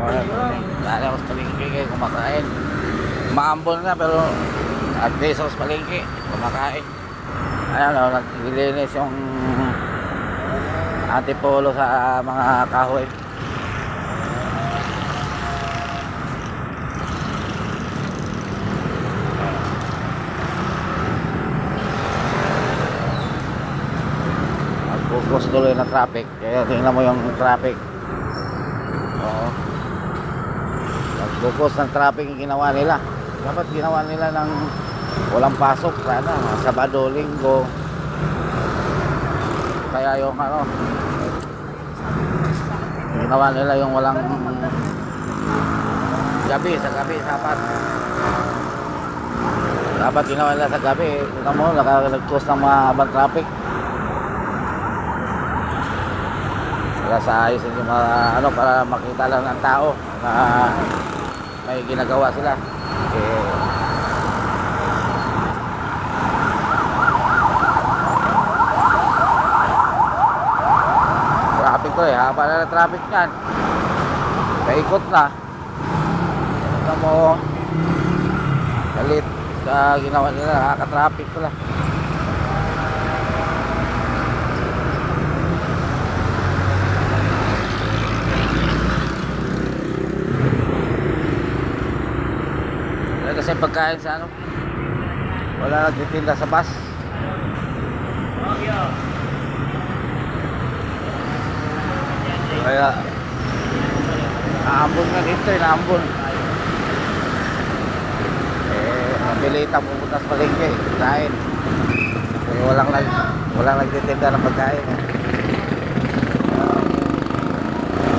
Lalo sa palengke kayo kumakain. Maambon nga pero at least sa palengke kumakain. Ayan o, naglilinis yung antipolo sa mga kahoy. Nagpupos tuloy na traffic. Kaya tingnan mo yung traffic. Oo. Nagpupos ng traffic yung ginawa nila. Dapat ginawa nila ng walang pasok sana, Sabado, Linggo. Kaya yung ano, ginawa nila yung walang gabi, sa gabi dapat. Dapat ginawa nila sa gabi. Tingnan mo, nag-cause ng mga abang traffic. Kaya sa ayos yung mga ano, para makita lang ng tao na may ginagawa sila. Traffic to haba na ng traffic yan. Paikot na. Ito mo, galit sa ginawa nila, nakaka-traffic pala. Kasi pagkain sa ano, wala nagtitinda sa bus. Kaya naambon nga dito, naambon. Mabilita pupunta sa palengke, kain. Kasi walang nagtitinda ng pagkain.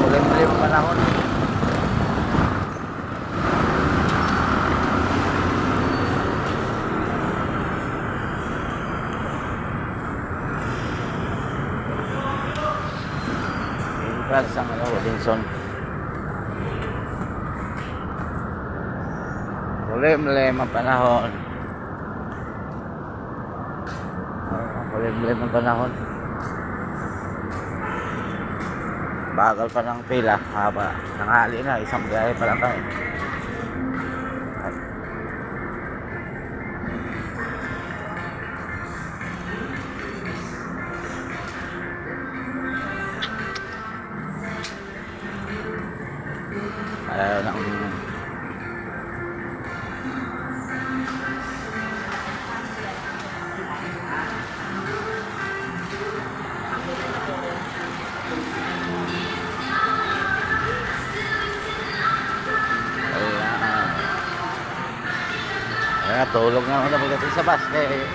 Muli-muli mo panahon. Sa ano, Robinson. Muli-muli ang panahon. Muli-muli ang panahon. Bagal pa ng pila. Haba. Nanghali na. Isang biyahe pa lang kami. Ayaw nang tulog na ako pagdating sa bus eh.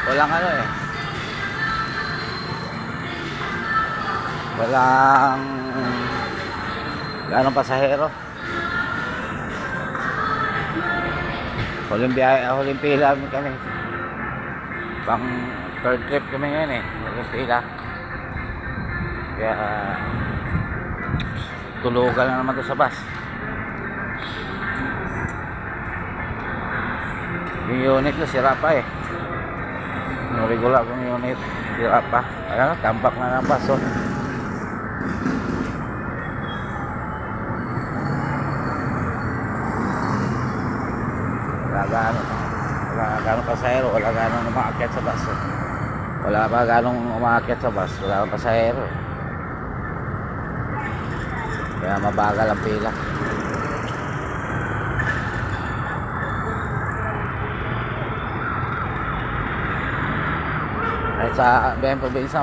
Walang ano eh, walang ganong pasahero. Huling pila kami. Pang third trip kami ngayon eh. Huling pila. Kaya tulugan na naman to sa bus. Yung unit ko sira pa eh. Yung regular kong unit sira pa. Ayan, tambak na ng bus oh. Wala ganong pasahero, wala ganong umaakyat sa bus. Wala pa ganong umaakyat sa bus, wala pa pasahero. Kaya mabagal ang pila. Kahit sa BM probinsya,